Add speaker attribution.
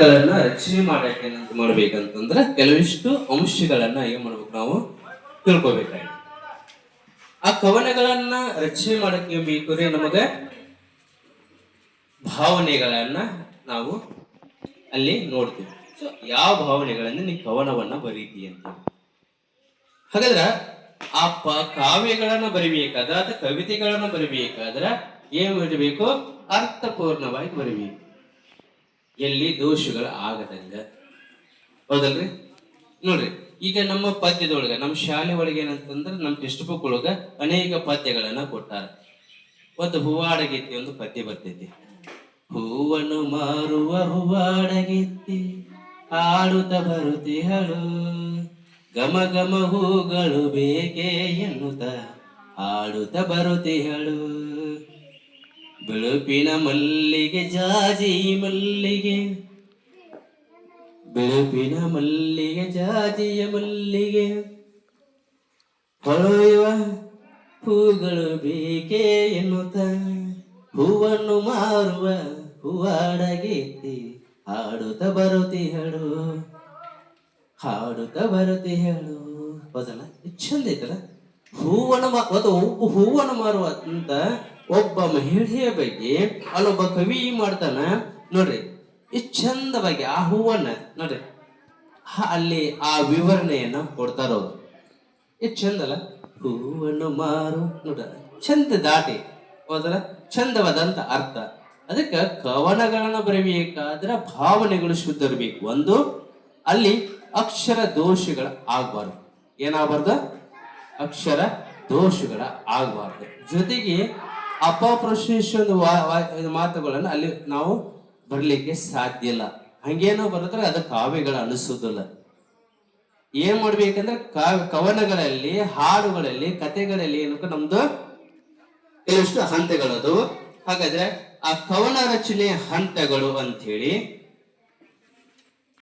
Speaker 1: ರಚನೆ ಮಾಡಕ್ಕೆ ಏನಂತ ಮಾಡ್ಬೇಕಂತಂದ್ರೆ ಕೆಲವಿಷ್ಟು ಅಂಶಗಳನ್ನ ಏನ್ ಮಾಡ್ಬೇಕು ನಾವು ತಿಳ್ಕೊಬೇಕಾಗಿದೆ. ಆ ಕವನಗಳನ್ನ ರಚನೆ ಮಾಡಕ್ಕೆ ಬೇಕು ರೀ ನಮಗೆ ಭಾವನೆಗಳನ್ನ ನಾವು ಅಲ್ಲಿ ನೋಡ್ತೀವಿ. ಸೊ ಯಾವ ಭಾವನೆಗಳನ್ನ ನೀ ಕವನವನ್ನ ಬರೀತಿ ಅಂತ. ಹಾಗಾದ್ರ ಆ ಕಾವ್ಯಗಳನ್ನ ಬರಿಬೇಕಾದ್ರ ಅಥವಾ ಕವಿತೆಗಳನ್ನ ಬರಿಬೇಕಾದ್ರ ಏನ್ ಬರಿಬೇಕು? ಅರ್ಥಪೂರ್ಣವಾಗಿ ಬರಿಬೇಕು, ಎಲ್ಲಿ ದೋಷಗಳು ಆಗದಂಗ. ಹೌದಲ್ರಿ? ನೋಡ್ರಿ, ಈಗ ನಮ್ಮ ಪದ್ಯದೊಳಗ ನಮ್ಮ ಶಾಲೆ ಒಳಗೆ ಏನಂತಂದ್ರೆ ನಮ್ಮ ಟೆಕ್ಸ್ಟ್ ಬುಕ್ ಒಳಗ ಅನೇಕ ಪದ್ಯಗಳನ್ನ ಕೊಟ್ಟಾರ. ಒಂದು ಹೂವಾಡಗೀತಿ ಒಂದು ಪದ್ಯ ಬರ್ತೈತಿ. ಹೂವನ್ನು ಮಾರುವ ಹೂವಾಡಗೀತಿ ಆಡುತ್ತ ಬರುತ್ತಿಹಳು, ಘಮ ಘಮ ಹೂಗಳು ಬೇಕೆ ಎನ್ನುತ್ತ ಆಡುತ್ತ ಬರುತ್ತಿಹಳು. ಬಿಳುಪಿನ ಮಲ್ಲಿಗೆ ಜಾಜಿ ಮಲ್ಲಿಗೆ, ಬಿಳುಪಿನ ಮಲ್ಲಿಗೆ ಜಾಜಿಯ ಮಲ್ಲಿಗೆ, ಹೊಳೆಯುವ ಹೂಗಳು ಬೇಕೆ ಎನ್ನುತ್ತ ಹೂವನ್ನು ಮಾರುವ ಹೂವಾಡಗೀತಿ ಹಾಡುತ್ತ ಬರುತ್ತಿಹಳು, ಹಾಡುತ್ತ ಬರುತ್ತಿಹಳು. ಹೌದಲ್ಲ? ಚಂದ ಐತಲ್ಲ? ಹೂವನ್ನು ಮಾರುವ ಅಂತ ಒಬ್ಬ ಮಹಿಳೆಯ ಬಗ್ಗೆ ಅಲ್ಲೊಬ್ಬ ಕವಿ ಮಾಡ್ತಾನ. ನೋಡ್ರಿ ಇಷ್ಟು ಚಂದವಾಗಿ ಆ ಹೂವನ್ನ ನೋಡ್ರಿ ಅಲ್ಲಿ ಆ ವಿವರಣೆಯನ್ನ ಕೊಡ್ತಾರವ್ರು. ಎಷ್ಟು ಚಂದಲ್ಲ? ಹೂವನ್ನು ಮಾರು ನೋಡ್ರ, ಚಂದ ದಾಟಿ. ಹೋದ್ರ ಚಂದವಾದಂತ ಅರ್ಥ. ಅದಕ್ಕೆ ಕವನಗಳನ್ನ ಬರಬೇಕಾದ್ರೆ ಭಾವನೆಗಳು ಶುದ್ಧ ಇರಬೇಕು. ಒಂದು, ಅಲ್ಲಿ ಅಕ್ಷರ ದೋಷಗಳ ಆಗ್ಬಾರ್ದು. ಏನಾಗಬಾರ್ದು? ಅಕ್ಷರ ದೋಷಗಳ ಆಗಬಾರ್ದು. ಜೊತೆಗೆ ಅಪಪ್ರಶ್ನಿಸೊಂದು ಮಾತುಗಳನ್ನು ಅಲ್ಲಿ ನಾವು ಬರ್ಲಿಕ್ಕೆ ಸಾಧ್ಯ ಇಲ್ಲ. ಹಂಗೇನೋ ಬರೆದ್ರೆ ಅದು ಕಾವ್ಯಗಳ ಅನಿಸೋದಿಲ್ಲ. ಏನ್ ಮಾಡ್ಬೇಕಂದ್ರೆ ಕವನಗಳಲ್ಲಿ, ಹಾಡುಗಳಲ್ಲಿ, ಕಥೆಗಳಲ್ಲಿ ಏನಕ್ಕೆ ನಮ್ದು ಕೆಲವಷ್ಟು ಹಂತಗಳದು. ಹಾಗಾದ್ರೆ ಆ ಕವನ ರಚನೆ ಹಂತಗಳು ಅಂತ ಹೇಳಿ